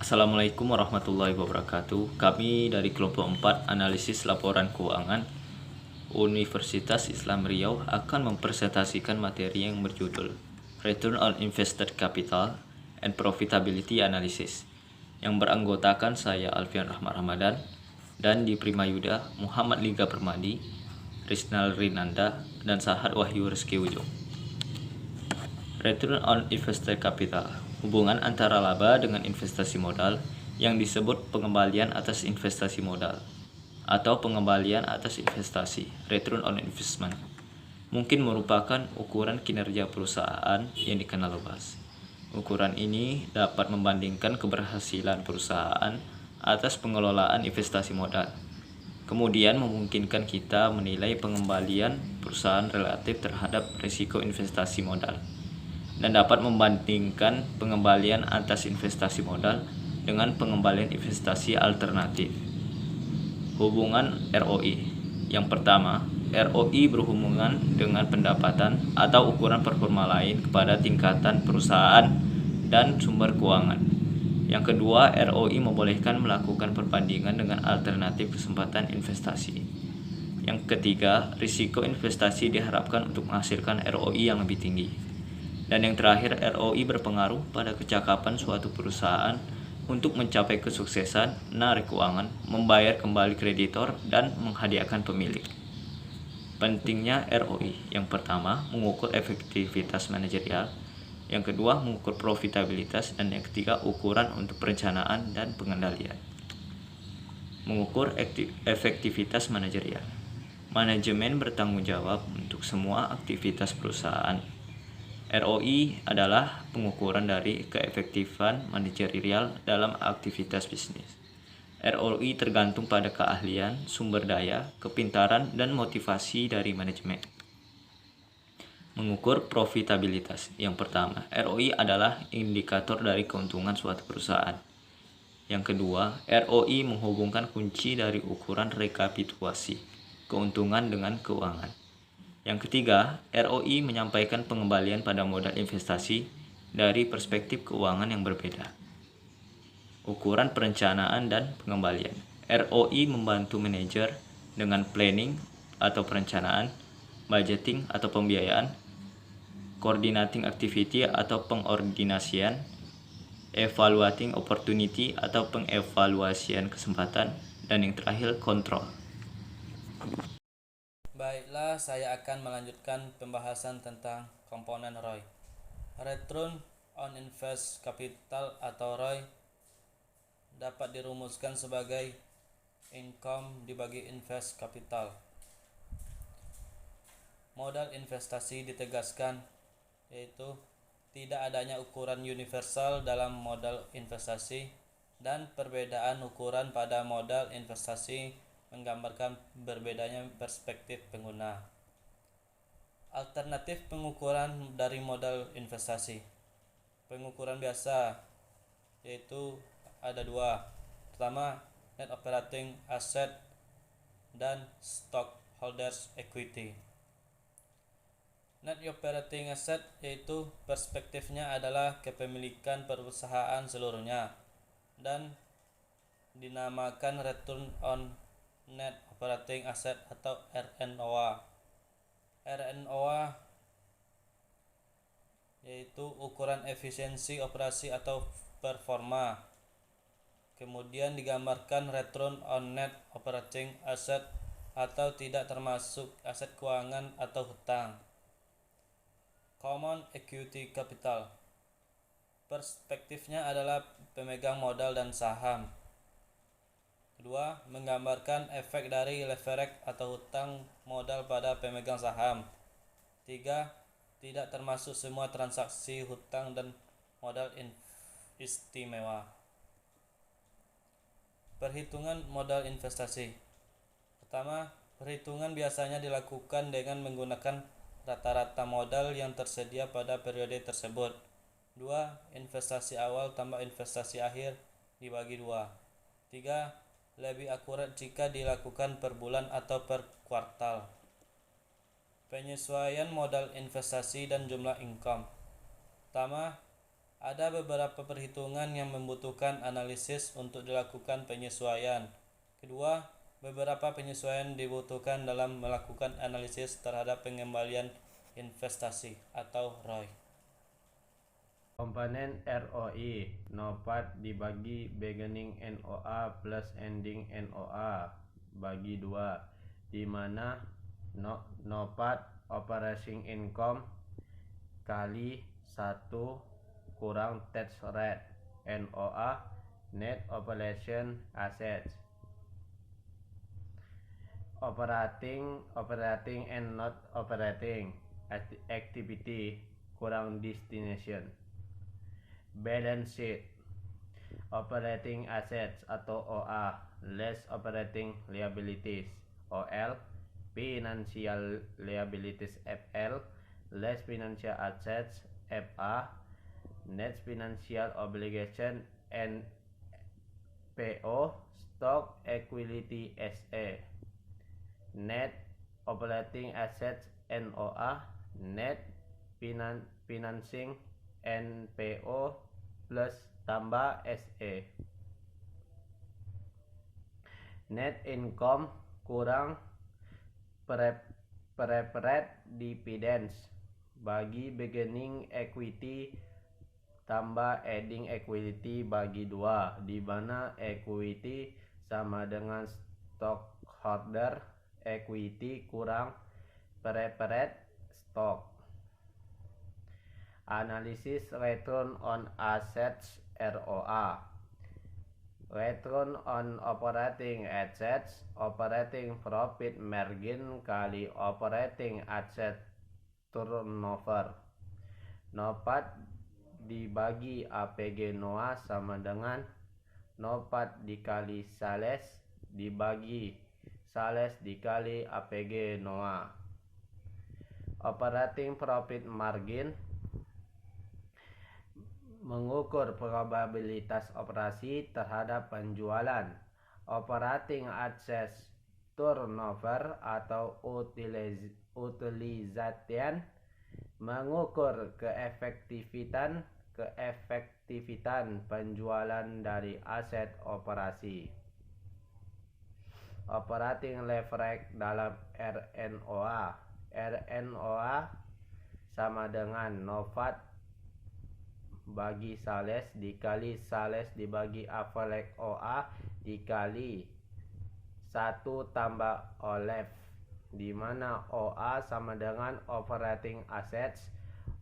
Assalamualaikum warahmatullahi wabarakatuh. Kami dari kelompok 4 analisis laporan keuangan Universitas Islam Riau akan mempresentasikan materi yang berjudul Return on Invested Capital and Profitability Analysis yang beranggotakan saya Alfian Rahmat Ramadan dan di Primayuda Muhammad Liga Permadi, Risnal Rinanda, dan Sahat Wahyu Rizky Ujung. Return on Invested Capital, hubungan antara laba dengan investasi modal yang disebut pengembalian atas investasi modal atau pengembalian atas investasi, return on investment, mungkin merupakan ukuran kinerja perusahaan yang dikenal luas. Ukuran ini dapat membandingkan keberhasilan perusahaan atas pengelolaan investasi modal. Kemudian memungkinkan kita menilai pengembalian perusahaan relatif terhadap risiko investasi modal, dan dapat membandingkan pengembalian atas investasi modal dengan pengembalian investasi alternatif. Hubungan ROI. Yang pertama, ROI berhubungan dengan pendapatan atau ukuran performa lain kepada tingkatan perusahaan dan sumber keuangan. Yang kedua, ROI membolehkan melakukan perbandingan dengan alternatif kesempatan investasi. Yang ketiga, risiko investasi diharapkan untuk menghasilkan ROI yang lebih tinggi. Dan yang terakhir, ROI berpengaruh pada kecakapan suatu perusahaan untuk mencapai kesuksesan menarik keuangan, membayar kembali kreditor, dan menghadiahkan pemilik. Pentingnya ROI. Yang pertama, mengukur efektivitas manajerial. Yang kedua, mengukur profitabilitas. Dan yang ketiga, ukuran untuk perencanaan dan pengendalian. Mengukur efektivitas manajerial. Manajemen bertanggung jawab untuk semua aktivitas perusahaan. ROI adalah pengukuran dari keefektifan manajerial dalam aktivitas bisnis. ROI tergantung pada keahlian, sumber daya, kepintaran, dan motivasi dari manajemen. Mengukur profitabilitas. Yang pertama, ROI adalah indikator dari keuntungan suatu perusahaan. Yang kedua, ROI menghubungkan kunci dari ukuran rekapitulasi keuntungan dengan keuangan. Yang ketiga, ROI menyampaikan pengembalian pada modal investasi dari perspektif keuangan yang berbeda. Ukuran perencanaan dan pengembalian. ROI membantu manajer dengan planning atau perencanaan, budgeting atau pembiayaan, coordinating activity atau pengordinasian, evaluating opportunity atau pengevaluasian kesempatan, dan yang terakhir kontrol. Baiklah, saya akan melanjutkan pembahasan tentang komponen ROI. Return on Invest Capital atau ROI dapat dirumuskan sebagai income dibagi invest capital. Modal investasi ditegaskan, yaitu tidak adanya ukuran universal dalam modal investasi, dan perbedaan ukuran pada modal investasi menggambarkan berbedanya perspektif pengguna. Alternatif pengukuran dari modal investasi. Pengukuran biasa yaitu ada dua. Pertama, net operating asset dan stockholders equity. Net operating asset yaitu perspektifnya adalah kepemilikan perusahaan seluruhnya dan dinamakan return on net operating asset atau RNOA. RNOA yaitu ukuran efisiensi operasi atau performa. Kemudian digambarkan return on net operating asset atau tidak termasuk aset keuangan atau hutang. Common equity capital. Perspektifnya adalah pemegang modal dan saham. Kedua, menggambarkan efek dari leverage atau hutang modal pada pemegang saham. Tiga, tidak termasuk semua transaksi hutang dan modal istimewa. Perhitungan modal investasi. Pertama, perhitungan biasanya dilakukan dengan menggunakan rata-rata modal yang tersedia pada periode tersebut. 2. Investasi awal tambah investasi akhir dibagi 2. 3. Lebih akurat jika dilakukan per bulan atau per kuartal. Penyesuaian modal investasi dan jumlah income. Pertama, Ada beberapa perhitungan yang membutuhkan analisis untuk dilakukan penyesuaian. Kedua, beberapa penyesuaian dibutuhkan dalam melakukan analisis terhadap pengembalian investasi atau ROI. Komponen ROI NOPAT dibagi beginning NOA plus ending NOA bagi 2, di mana NOPAT operating income kali 1 kurang tax rate, NOA net operation assets, operating and not operating activity kurang destination. Balance sheet operating assets atau OA less operating liabilities, OL financial liabilities FL less financial assets FA net financial obligation NPO stock equity SA net operating assets NOA net financing NPO plus tambah SE. Net income kurang preferred dividends bagi beginning equity tambah ending equity bagi 2, di mana equity sama dengan stockholder equity kurang preferred stock. Analisis return on assets ROA, return on operating assets, operating profit margin kali operating asset turnover. NOPAT dibagi APG NOA sama dengan NOPAT dikali sales dibagi sales dikali APG NOA. Operating profit margin mengukur probabilitas operasi terhadap penjualan. Operating assets turnover atau utilization mengukur keefektifan penjualan dari aset operasi. Operating leverage dalam RNOA. RNOA sama dengan NOPAT bagi sales dikali sales dibagi average OA dikali 1 tambah OLEV, di mana OA sama dengan operating assets,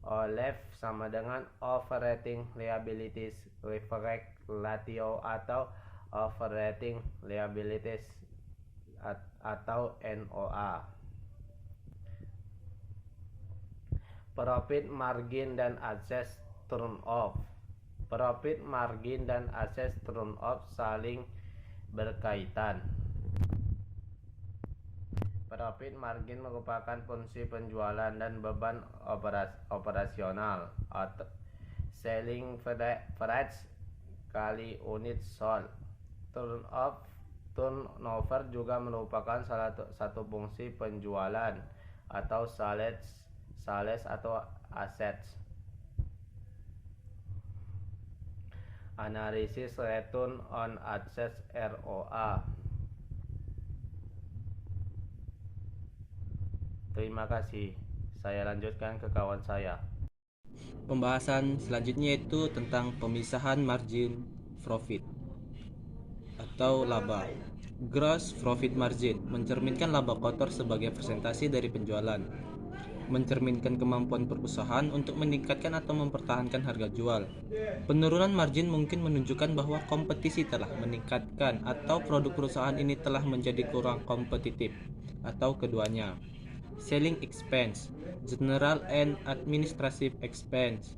OLEV sama dengan operating liabilities leverage ratio atau operating liabilities atau NOA. Profit margin dan assets turn off. Profit margin dan assets turn off saling berkaitan. Profit margin merupakan fungsi penjualan dan beban operasional atau selling price kali unit sold. Turnover juga merupakan salah satu fungsi penjualan atau sales atau assets. Analisis return on assets ROA. Terima kasih. Saya lanjutkan ke kawan saya. Pembahasan selanjutnya yaitu tentang pemisahan margin profit atau laba. Gross profit margin mencerminkan laba kotor sebagai presentasi dari penjualan, mencerminkan kemampuan perusahaan untuk meningkatkan atau mempertahankan harga jual. Penurunan margin mungkin menunjukkan bahwa kompetisi telah meningkatkan atau produk perusahaan ini telah menjadi kurang kompetitif, atau keduanya. Selling expense, general and administrative expense.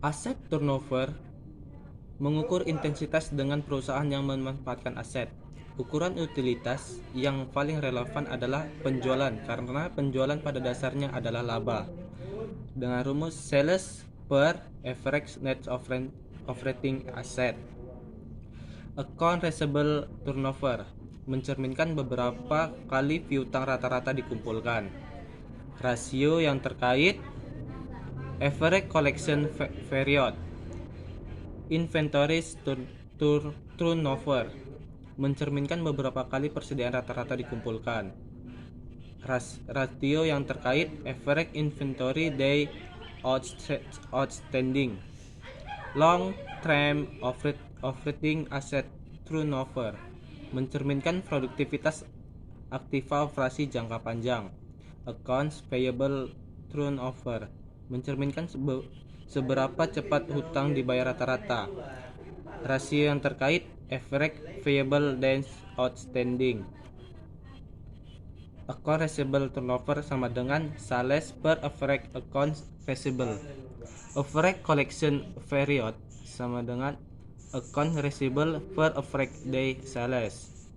Asset turnover mengukur intensitas dengan perusahaan yang memanfaatkan aset. Ukuran utilitas yang paling relevan adalah penjualan, karena penjualan pada dasarnya adalah laba. Dengan rumus sales per average net operating asset. Account receivable turnover mencerminkan beberapa kali piutang rata-rata dikumpulkan. Rasio yang terkait Average collection period. Inventory turnover mencerminkan beberapa kali persediaan rata-rata dikumpulkan. Rasio yang terkait average inventory day outstanding. Long term operating asset turnover mencerminkan produktivitas aktiva operasi jangka panjang. Accounts payable turnover mencerminkan seberapa cepat hutang dibayar rata-rata. Rasio yang terkait average payable days outstanding. Account receivable turnover sama dengan sales per average accounts receivable. Average collection period sama dengan account receivable per average day sales.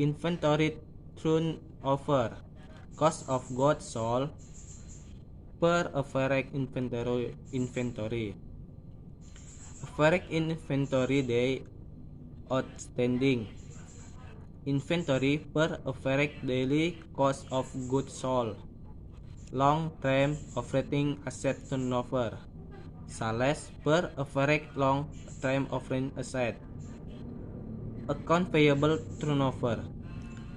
Inventory turnover, cost of goods sold per average inventory. Average inventory day outstanding. Inventory per average daily cost of goods sold. Long term operating asset turnover. Sales per average long term operating asset. Account payable turnover.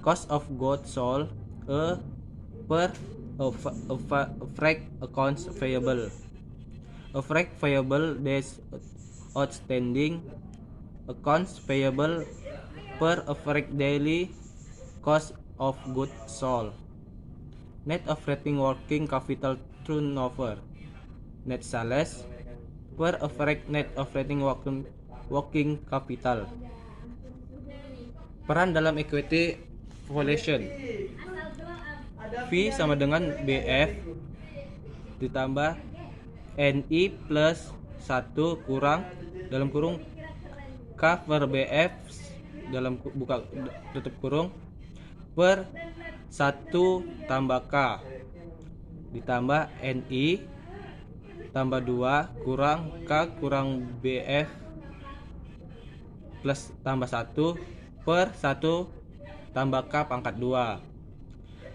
Cost of goods sold per average accounts payable. Average payable days outstanding. Accounts payable per average daily cost of goods sold. Net operating working capital turnover. Net sales per average net operating working capital. Peran dalam equity valuation. V sama dengan BF ditambah NI plus 1 kurang dalam kurung K per BF dalam buka tutup kurung per 1 tambah K ditambah NI tambah 2 kurang K kurang BF plus tambah 1 per 1 tambah K pangkat 2.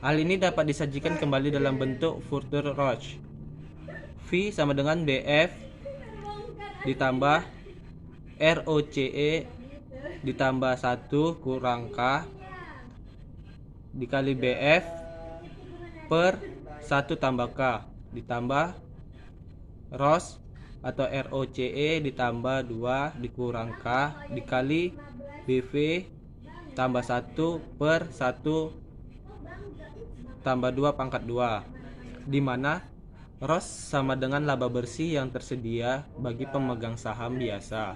Hal ini dapat disajikan kembali dalam bentuk Further Roche. V sama dengan BF ditambah ROCE ditambah 1 kurang K dikali BF per 1 tambah K ditambah ROS atau ROCE ditambah 2 dikurang K dikali BV tambah 1 per 1 tambah 2 pangkat 2, di mana ROS sama dengan laba bersih yang tersedia bagi pemegang saham biasa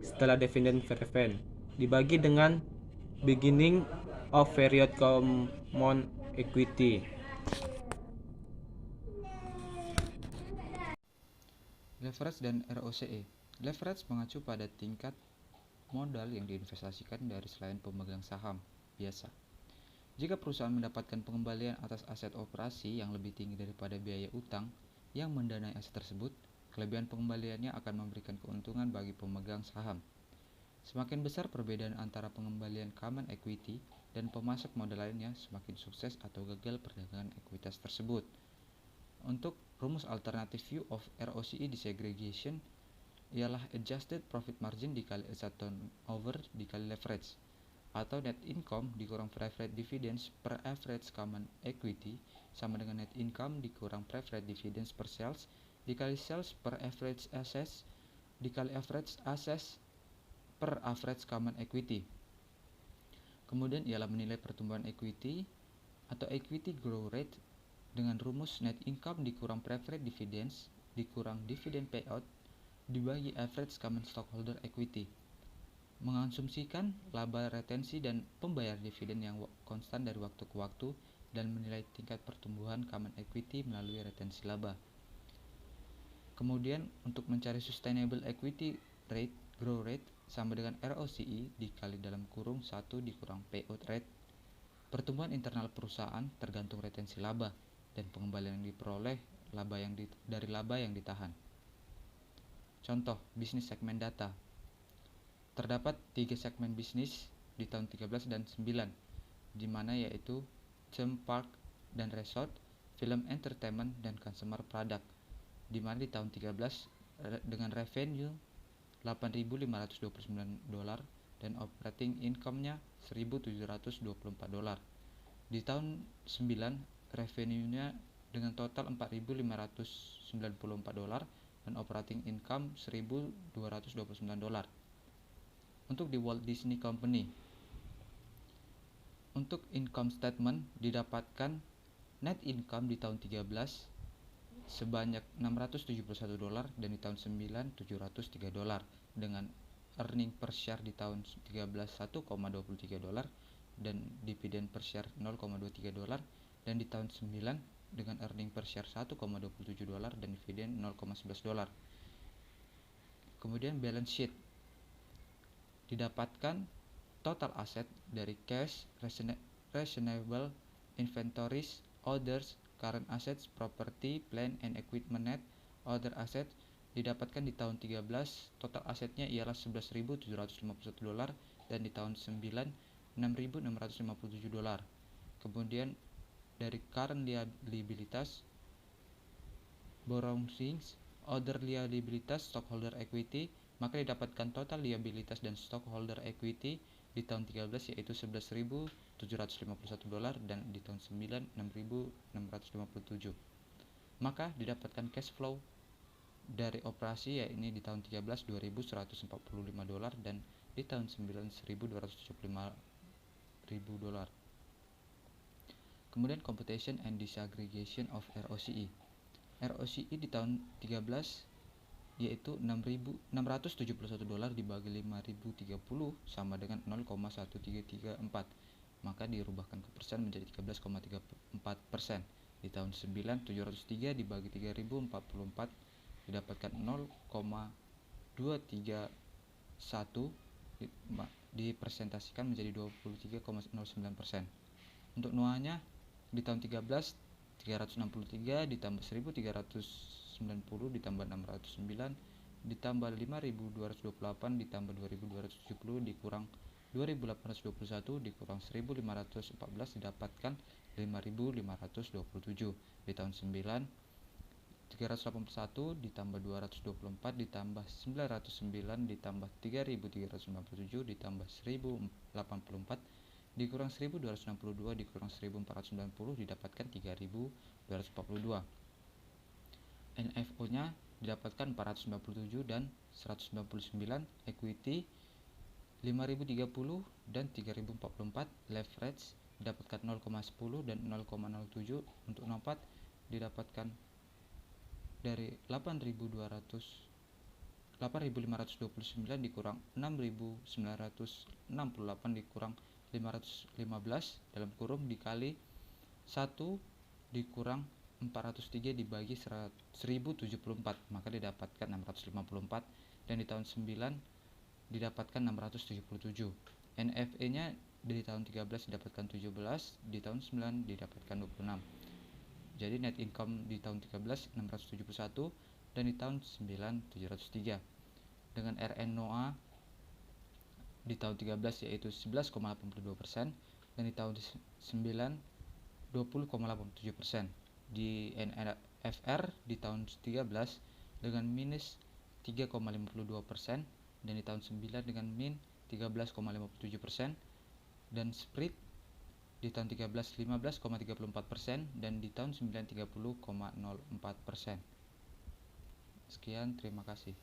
setelah dividend preference dibagi dengan beginning of period common equity. Leverage dan ROCE. Leverage mengacu pada tingkat modal yang diinvestasikan dari selain pemegang saham biasa. Jika perusahaan mendapatkan pengembalian atas aset operasi yang lebih tinggi daripada biaya utang yang mendanai aset tersebut, kelebihan pengembaliannya akan memberikan keuntungan bagi pemegang saham. Semakin besar perbedaan antara pengembalian common equity dan pemasok modal lainnya, semakin sukses atau gagal perdagangan ekuitas tersebut. Untuk rumus alternatif view of ROCE disaggregation ialah adjusted profit margin dikali asset turnover dikali leverage, atau net income dikurang preferred dividends per average common equity sama dengan net income dikurang preferred dividends per sales dikali sales per average assets dikali average assets per average common equity. Kemudian ialah menilai pertumbuhan equity atau equity growth rate dengan rumus net income dikurang preferred dividends dikurang dividend payout dibagi average common stockholder equity. Mengasumsikan laba retensi dan pembayar dividen yang konstan dari waktu ke waktu dan menilai tingkat pertumbuhan common equity melalui retensi laba. Kemudian untuk mencari sustainable equity rate growth rate sama dengan ROCE dikali dalam kurung 1 dikurang payout rate. Pertumbuhan internal perusahaan tergantung retensi laba dan pengembalian yang diperoleh dari laba yang ditahan. Contoh bisnis segmen data. Terdapat 3 segmen bisnis di tahun 13 dan 9, di mana yaitu theme park dan resort, film entertainment, dan consumer product. di mana di tahun 13 dengan revenue $8.529 dan operating income-nya $1.724. Di tahun 9 revenue-nya dengan total $4.594 dan operating income $1.229. Untuk di Walt Disney Company, untuk income statement didapatkan net income di tahun 13 sebanyak $671 dan di tahun 9 $703 dengan earning per share di tahun 13 $1,23 dan dividen per share $0,23 dan di tahun 9 dengan earning per share $1,27 dan dividen $0,11. Kemudian balance sheet didapatkan total aset dari cash, reasonable inventories, others, current assets, property, plant and equipment net, other assets didapatkan di tahun 13 total asetnya ialah $11.751 dan di tahun 9 $6.657. Kemudian dari current liabilities, borrowings, other liabilities, stockholder equity, maka didapatkan total liabilitas dan stockholder equity di tahun 13 yaitu $11.751 dan di tahun 9 $6.657. Maka didapatkan cash flow dari operasi yaitu di tahun 13 $2.145 dan di tahun 9 $1.275.000. Kemudian computation and disaggregation of ROCE. ROCE di tahun 13 yaitu $671 dibagi 5.030 sama dengan 0,1334, maka dirubahkan ke persen menjadi 13,34%. Di tahun 9 $703 dibagi 3.044 didapatkan 0,231 dipresentasikan menjadi 23,09%. Untuk NOA-nya di tahun 13 $363 ditambah 1.390 ditambah 609 ditambah 5.228 ditambah 2.270 dikurang 2.821 dikurang 1.514 didapatkan 5.527. Di tahun 9 381 ditambah 224 ditambah 909 ditambah 3.397 ditambah 1.084 dikurang 1.262 dikurang 1.490 didapatkan 3.242. NFO-nya didapatkan 497 dan 199, equity 5.030 dan 3.044, leverage didapatkan 0,10 dan 0,07. Untuk NOPAT didapatkan dari 8.529 dikurang 6.968 dikurang 515 dalam kurung dikali 1 dikurang 403 dibagi 1074, maka didapatkan 654 dan di tahun 9 didapatkan 677. NFE nya dari tahun 13 didapatkan 17, di tahun 9 didapatkan 26. Jadi net income di tahun 13 671 dan di tahun 9 703. Dengan RN NOA di tahun 13 yaitu 11,82% dan di tahun 9 20,87%. Di NFR di tahun 13 dengan minus 3,52% dan di tahun 9 dengan min 13,57% dan spread di tahun 13 15,34% dan di tahun 9 30,04%. Sekian, terima kasih.